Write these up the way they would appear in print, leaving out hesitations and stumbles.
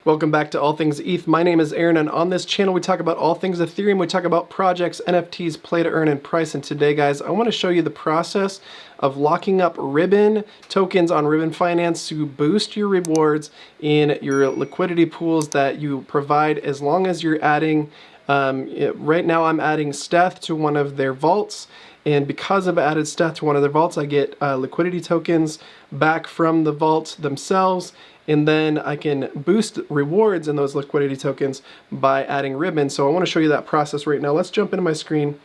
Welcome back to All Things ETH. My name is Aaron, and on this channel we talk about all things Ethereum. We talk about projects, NFTs, play to earn, and price. And today, guys, I want to show you the process of locking up Ribbon tokens on Ribbon Finance to boost your rewards in your liquidity pools that you provide, as long as you're adding, right now I'm adding stETH to one of their vaults. And because I've added stETH to one of their vaults, I get liquidity tokens back from the vault themselves. And then I can boost rewards in those liquidity tokens by adding Ribbon. So I want to show you that process right now. Let's jump into my screen.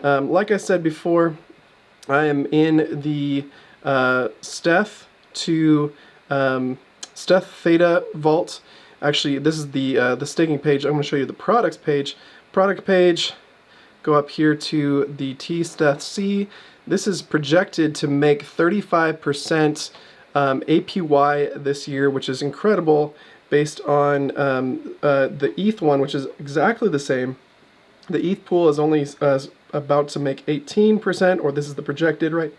Like I said before, I am in the stETH to stETH Theta vault. Actually, this is the staking page. I'm going to show you the products page. Product page. Go up here to the tSTETHC. This is projected to make 35% APY this year, which is incredible based on the ETH one, which is exactly the same. The ETH pool is only about to make 18%, or this is the projected, right?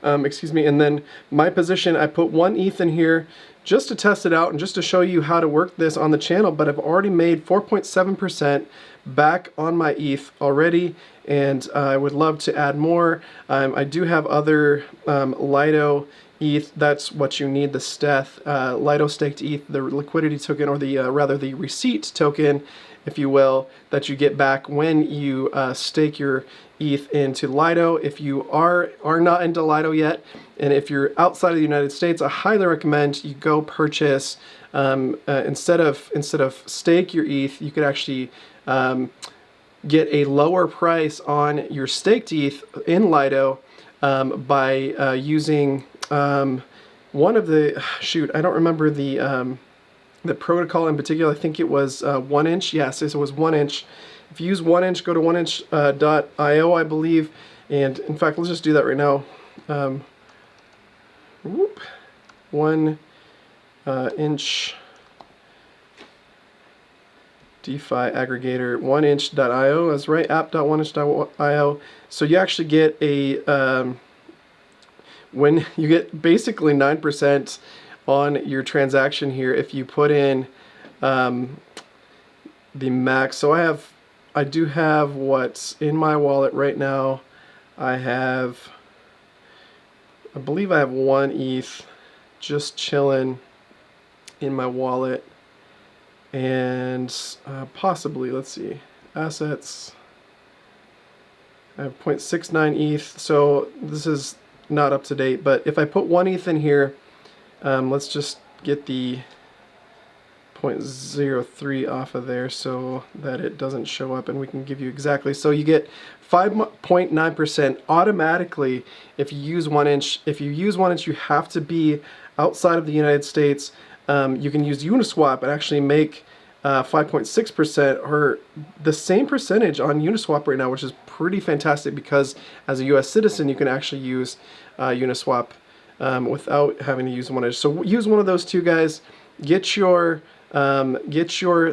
Excuse me. And then my position, I put 1 ETH in here just to test it out and just to show you how to work this on the channel, but I've already made 4.7% back on my ETH already, and I would love to add more. I do have other Lido ETH. That's what you need, the stETH, Lido staked ETH, the liquidity token, or the rather the receipt token, if you will, that you get back when you stake your ETH into Lido. If you are not into Lido yet, and if you're outside of the United States, I highly recommend you go purchase, instead of stake your ETH, you could actually get a lower price on your staked ETH in Lido by using one of the, I don't remember the protocol in particular. I think it was 1inch. Yes, it was 1inch. If you use 1inch, go to 1inch.io, I believe. And in fact, let's just do that right now. 1inch DeFi aggregator, 1inch.io. That's right, app.1inch.io. So you actually get a when you get basically 9% on your transaction here if you put in the max. So I do have what's in my wallet right now. I believe I have 1 ETH just chilling in my wallet, and possibly, let's see, assets, I have 0.69 ETH, so this is not up to date, but if I put 1 ETH in here, let's just get the 0.03 off of there so that it doesn't show up, and we can give you exactly. So you get 5.9% automatically if you use 1inch. If you use 1inch, you have to be outside of the United States. You can use Uniswap and actually make 5.6% or the same percentage on Uniswap right now, which is pretty fantastic because as a US citizen you can actually use Uniswap without having to use 1inch. So use one of those two, guys. Get your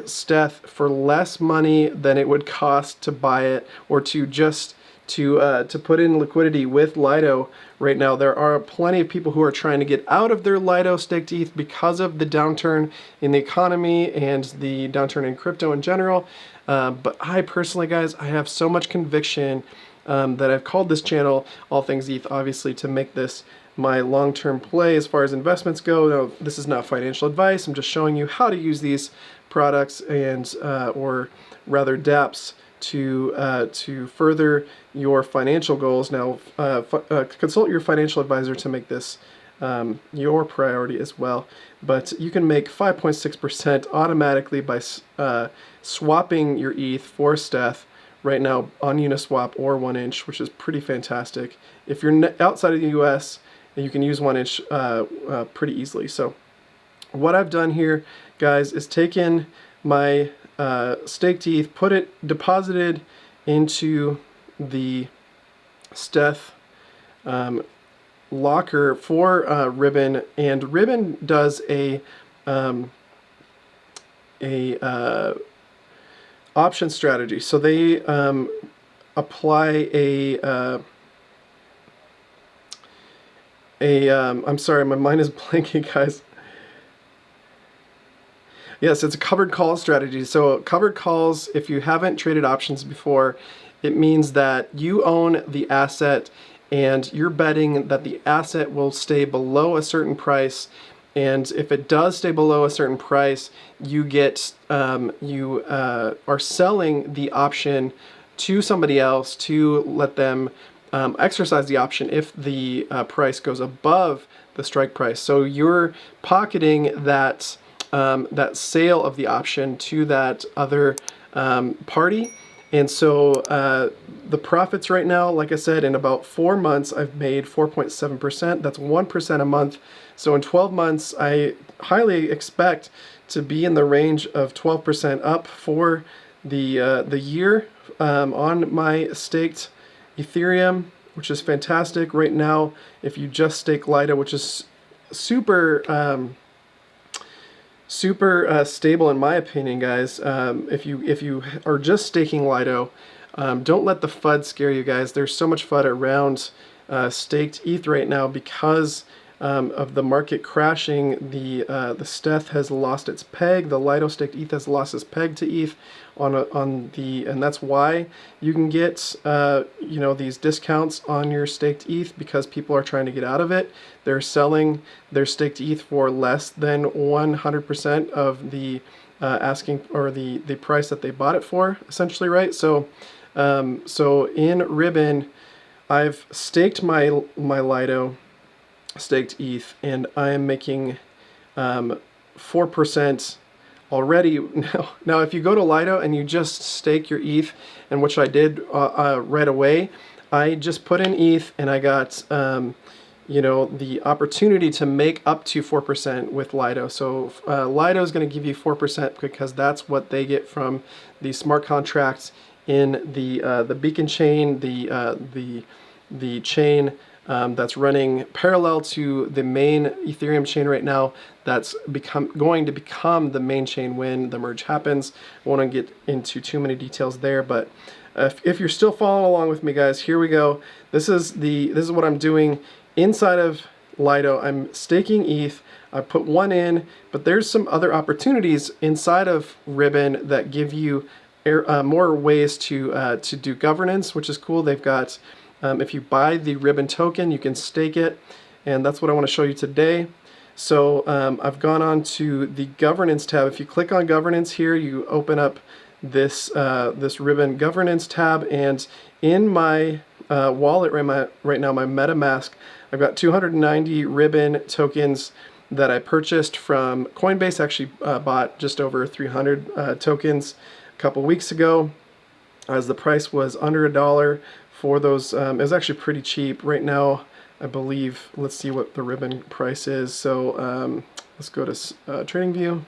stETH for less money than it would cost to buy it, or to just to put in liquidity with Lido. Right now there are plenty of people who are trying to get out of their Lido staked ETH because of the downturn in the economy and the downturn in crypto in general. But I personally, guys, I have so much conviction that I've called this channel All Things ETH, obviously, to make this my long-term play as far as investments go. No, this is not financial advice. I'm just showing you how to use these products and or rather dApps to further your financial goals. Now, consult your financial advisor to make this your priority as well. But you can make 5.6% automatically by swapping your ETH for stETH right now on Uniswap or 1inch, which is pretty fantastic. If you're outside of the US, you can use 1inch pretty easily. So what I've done here, guys, is taken my staked ETH, deposited into the stETH locker for Ribbon, and Ribbon does a option strategy. So they apply I'm sorry, my mind is blanking, guys. Yes, it's a covered call strategy. So covered calls, if you haven't traded options before, it means that you own the asset and you're betting that the asset will stay below a certain price. And if it does stay below a certain price, you get you are selling the option to somebody else to let them exercise the option if the price goes above the strike price. So you're pocketing that that sale of the option to that other party. And so the profits right now, like I said, in about 4 months, I've made 4.7%. That's 1% a month. So in 12 months, I highly expect to be in the range of 12% up for the year on my staked Ethereum, which is fantastic. Right now, if you just stake Lido, which is super stable in my opinion, guys. If you are just staking Lido, don't let the FUD scare you, guys. There's so much FUD around staked ETH right now because of the market crashing. The stETH has lost its peg. The Lido staked ETH has lost its peg to ETH and that's why you can get you know, these discounts on your staked ETH, because people are trying to get out of it. They're selling their staked ETH for less than 100% of the asking, or the price that they bought it for, essentially, right? So so in Ribbon, I've staked my Lido staked ETH, and I am making 4% already. Now, if you go to Lido and you just stake your ETH, and which I did right away, I just put in ETH and I got you know, the opportunity to make up to 4% with Lido. So Lido is going to give you 4% because that's what they get from the smart contracts in the beacon chain, the chain that's running parallel to the main Ethereum chain right now. That's going to become the main chain when the merge happens. I won't get into too many details there, but if you're still following along with me, guys, here we go. This is what I'm doing inside of Lido. I'm staking ETH. I put one in, but there's some other opportunities inside of Ribbon that give you more ways to do governance, which is cool. They've got if you buy the Ribbon token, you can stake it, and that's what I want to show you today. So I've gone on to the governance tab. If you click on governance here, you open up this this Ribbon governance tab, and in my wallet right now, my MetaMask, I've got 290 Ribbon tokens that I purchased from Coinbase. Actually bought just over 300 tokens a couple weeks ago, as the price was under $1 for those. It was actually pretty cheap. Right now, I believe, let's see what the Ribbon price is. So let's go to TradingView.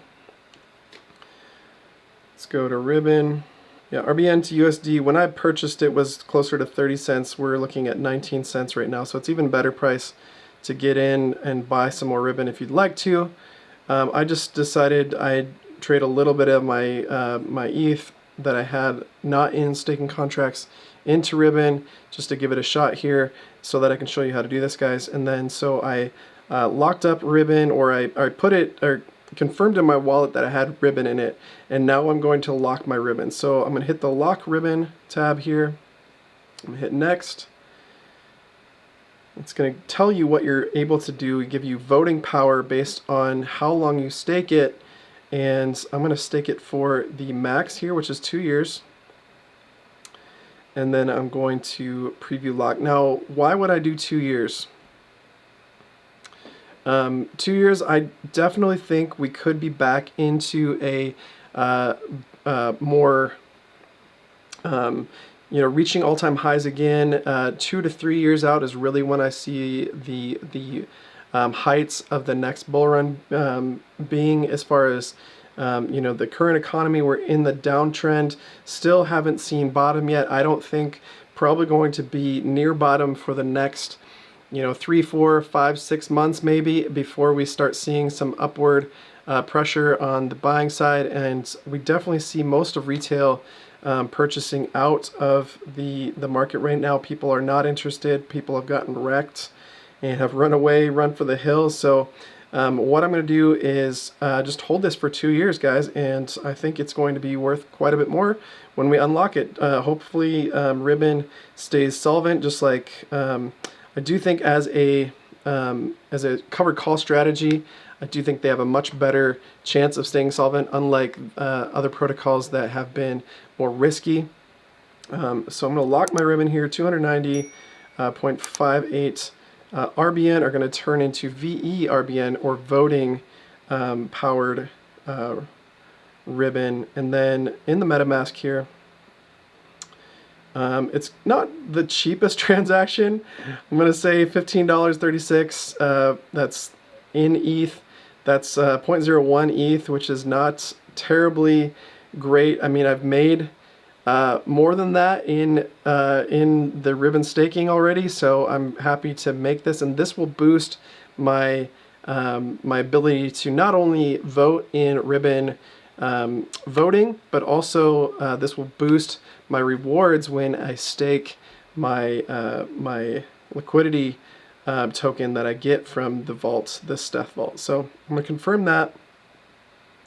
Let's go to Ribbon. Yeah, RBN to USD, when I purchased it, was closer to 30 cents. We're looking at 19 cents right now, so it's even better price to get in and buy some more Ribbon if you'd like to. I just decided I'd trade a little bit of my my ETH that I had not in staking contracts into Ribbon, just to give it a shot here so that I can show you how to do this, guys. And then so I locked up Ribbon, or I put it, or confirmed in my wallet that I had Ribbon in it, and now I'm going to lock my Ribbon. So I'm going to hit the lock Ribbon tab here. I'm going to hit next. It's going to tell you what you're able to do, give you voting power based on how long you stake it, and I'm going to stake it for the max here, which is 2 years. And then I'm going to preview lock. Now, why would I do 2 years? 2 years, I definitely think we could be back into a more, you know, reaching all-time highs again. 2 to 3 years out is really when I see the heights of the next bull run being, as far as you know, the current economy. We're in the downtrend, still haven't seen bottom yet. I don't think, probably going to be near bottom for the next, you know, 3, 4, 5, 6 months maybe, before we start seeing some upward pressure on the buying side. And we definitely see most of retail purchasing out of the market right now. People are not interested. People have gotten wrecked and have run away, run for the hills. So What I'm going to do is just hold this for 2 years, guys, and I think it's going to be worth quite a bit more when we unlock it. Hopefully Ribbon stays solvent, just like I do think as a covered call strategy, I do think they have a much better chance of staying solvent, unlike other protocols that have been more risky. So I'm going to lock my Ribbon here, 290.58 RBN are going to turn into VE RBN, or voting powered Ribbon. And then in the MetaMask here, it's not the cheapest transaction. I'm going to say $15.36. That's in ETH. That's 0.01 ETH, which is not terribly great. I mean, I've made more than that in the Ribbon staking already, so I'm happy to make this, and this will boost my my ability to not only vote in Ribbon voting, but also this will boost my rewards when I stake my my liquidity token that I get from the vault, the stETH vault. So I'm going to confirm that.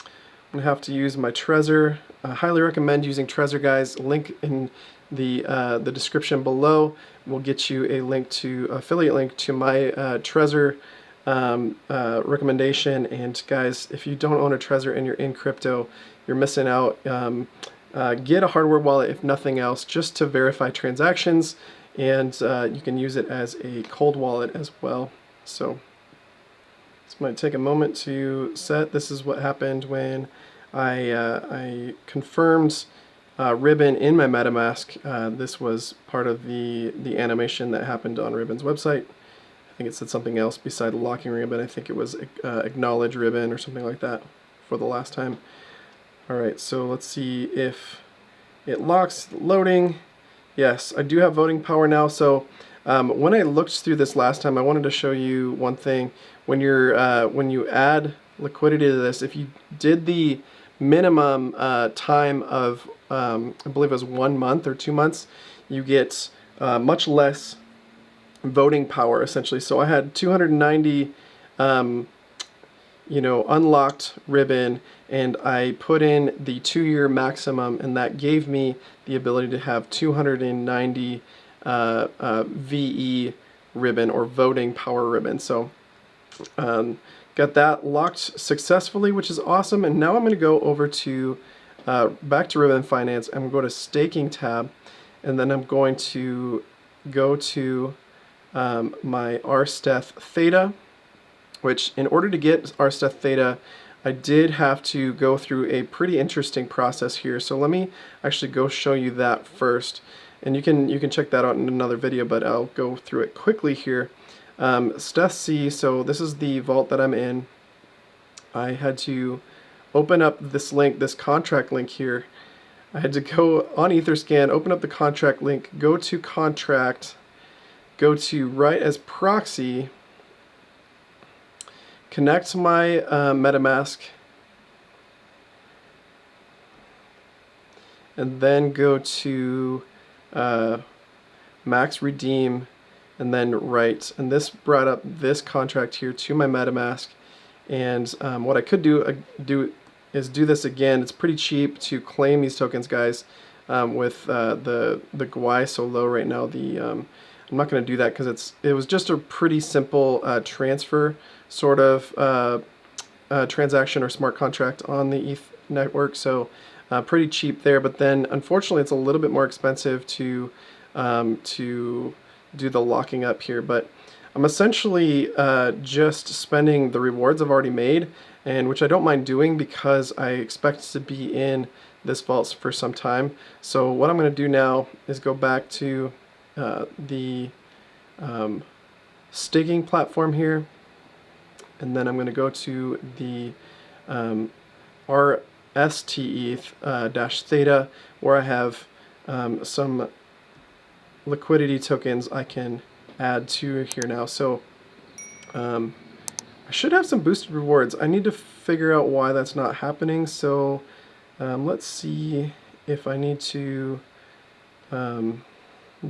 I'm going to have to use my Trezor. I highly recommend using Trezor, guys. Link in the description below will get you a link to affiliate link to my Trezor recommendation. And guys, if you don't own a Trezor and you're in crypto, you're missing out. Get a hardware wallet, if nothing else, just to verify transactions, and you can use it as a cold wallet as well. So this might take a moment to set. This is what happened when I confirmed Ribbon in my MetaMask. This was part of the animation that happened on Ribbon's website. I think it said something else beside locking Ribbon. I think it was acknowledge Ribbon or something like that for the last time. Alright, so let's see if it locks. Loading. Yes, I do have voting power now. So when I looked through this last time, I wanted to show you one thing. When you add liquidity to this, if you did the minimum time of I believe it was 1 month or 2 months, you get much less voting power essentially. So I had 290 unlocked Ribbon, and I put in the 2-year maximum, and that gave me the ability to have 290 VE Ribbon, or voting power Ribbon. So got that locked successfully, which is awesome. And now I'm going to go over to back to Ribbon Finance. I'm going to go to staking tab, and then I'm going to go to my rstETH Theta, which in order to get rstETH Theta, I did have to go through a pretty interesting process here. So let me actually go show you that first, and you can check that out in another video, but I'll go through it quickly here. stETH, so this is the vault that I'm in. I had to open up this link, this contract link here. I had to go on Etherscan, open up the contract link, go to contract, go to write as proxy, connect my MetaMask, and then go to max redeem, and then write. And this brought up this contract here to my MetaMask. And what I could do is do this again. It's pretty cheap to claim these tokens, guys, with the GUI so low right now. I'm not going to do that because it was just a pretty simple transfer sort of transaction or smart contract on the ETH network, so pretty cheap there. But then unfortunately it's a little bit more expensive to do the locking up here. But I'm essentially just spending the rewards I've already made, and which I don't mind doing because I expect to be in this vault for some time. So what I'm going to do now is go back to the staking platform here, and then I'm going to go to the rstETH -Theta, where I have some liquidity tokens I can add to here now. So I should have some boosted rewards. I need to figure out why that's not happening. So let's see if I need to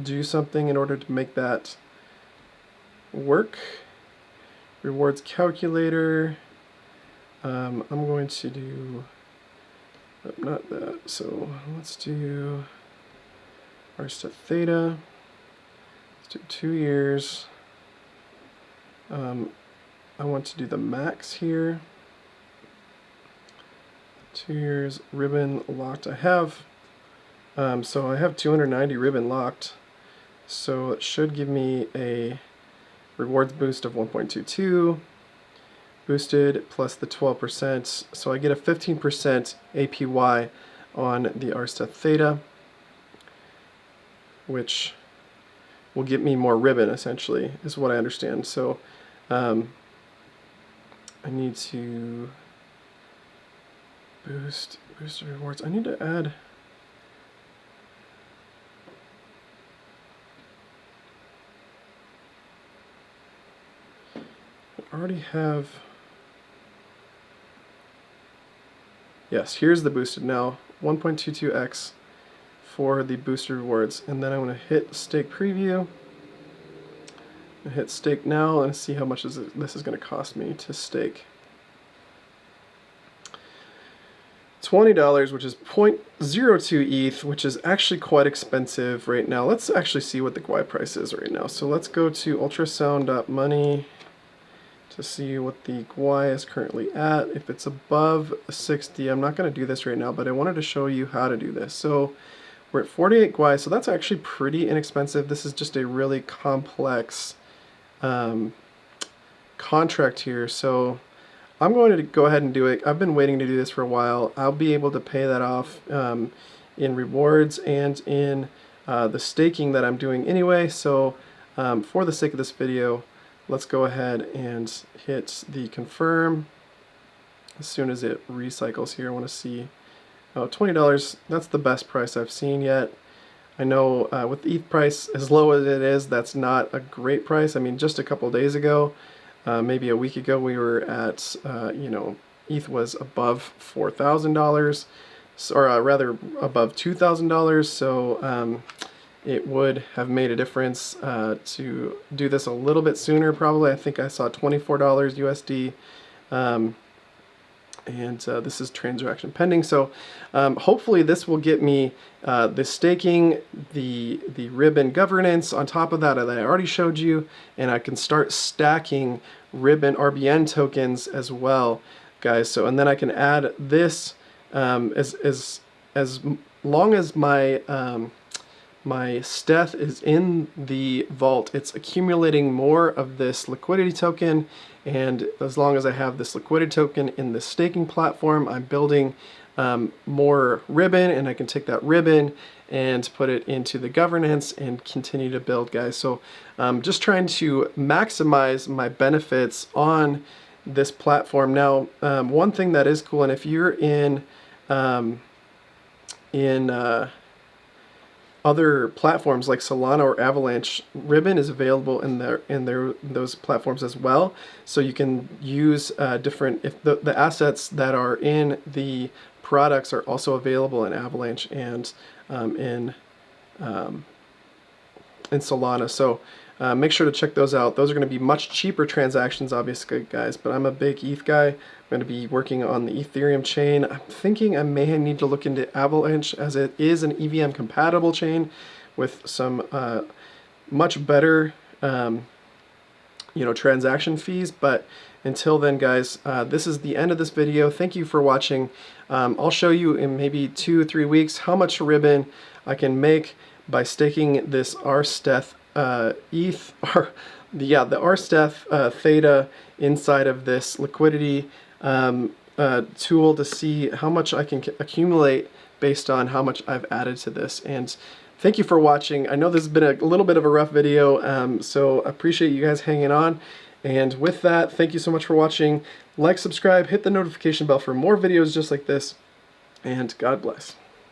do something in order to make that work. rewards calculator. I'm going to do, not that, so let's do rstETH Theta. Let's do 2 years. I want to do the max here. 2 years ribbon locked. I have, so I have 290 ribbon locked. So it should give me a rewards boost of 1.22 boosted plus the 12%. So I get a 15% APY on the rstETH Theta, which will get me more ribbon, essentially, is what I understand. So I need to boost rewards. I need to add, I already have, yes, here's the boosted now, 1.22x for the boosted rewards. And then I'm going to hit stake preview. I hit stake now and see how much this is going to cost me to stake. $20, which is 0.02 ETH, which is actually quite expensive right now. Let's actually see what the GUI price is right now. So let's go to ultrasound.money to see what the GUI is currently at. If it's above 60, I'm not going to do this right now, but I wanted to show you how to do this. So we're at 48 GUI, so that's actually pretty inexpensive. This is just a really complex contract here. So I'm going to go ahead and do it. I've been waiting to do this for a while. I'll be able to pay that off in rewards and in the staking that I'm doing anyway. So for the sake of this video, let's go ahead and hit the confirm. As soon as it recycles here, I want to see, oh, $20, that's the best price I've seen yet. I know with the ETH price as low as it is, that's not a great price. I mean, just a couple days ago, maybe a week ago, we were at, you know, ETH was above $4,000, or rather above $2,000. So it would have made a difference to do this a little bit sooner, probably. I think I saw $24 USD. And this is transaction pending. So hopefully this will get me the staking, the ribbon governance on top of that I already showed you, and I can start stacking ribbon RBN tokens as well, guys. So, and then I can add this as long as my my stETH is in the vault, it's accumulating more of this liquidity token, and as long as I have this liquidity token in the staking platform, I'm building more ribbon, and I can take that ribbon and put it into the governance and continue to build, guys. So just trying to maximize my benefits on this platform. Now, one thing that is cool, and if you're in other platforms like Solana or Avalanche, ribbon is available in those platforms as well. So you can use different, if the assets that are in the products are also available in Avalanche and in Solana. So make sure to check those out. Those are going to be much cheaper transactions, obviously, guys, but I'm a big ETH guy. I'm going to be working on the Ethereum chain. I'm thinking I may need to look into Avalanche, as it is an EVM compatible chain with some much better you know, transaction fees. But until then, guys, this is the end of this video. Thank you for watching. I'll show you in maybe 2 or 3 weeks how much ribbon I can make by staking this rstETH ETH, or the rstETH Theta inside of this liquidity tool to see how much I can accumulate based on how much I've added to this. And thank you for watching. I know this has been a little bit of a rough video, so I appreciate you guys hanging on. And with that, thank you so much for watching. Like, subscribe, hit the notification bell for more videos just like this, and God bless.